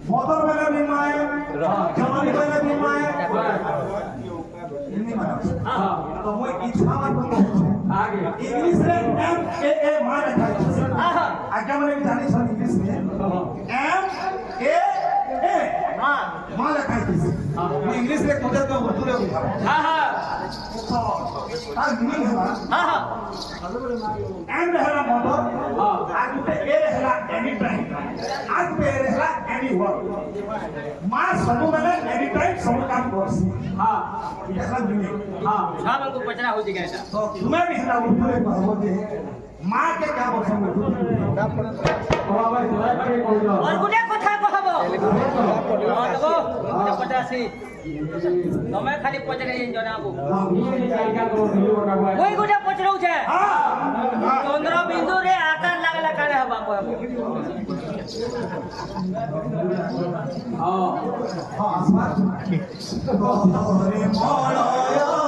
motor bela bimai, jamani bela bimai. Ini mana? तो वो इच्छा मत आगे इंग्लिश में एम ए ए मान रखा है आगे मैंने भी जानी सुनी इंग्लिश में एम ए ए मान रखा है वो इंग्लिश में खुद का उर्दू में लिखा हां हां हां मीनिंग है हां एम रहला मोटर आगे पे ए रहला एनी टाइम आगे पे ए रहला एनी वर्क मां सब मैंने एनी टाइम सब काम करसी हां ये सब मीनिंग हां सामान को पचना हो जाएगा ऐसा तो तुम्हें भी हला उर्दू में बोलते हैं मां के क्या बोल सकते और गुडे কথা কহব দেখো গুডে 85 તમે ખાલી પચને જણાવો ওই গুডে પચરौ છે હા 15 બિંદુ રે આકાર લાગેલા કાલે હવા કો હા હા આસમાન રે મોળો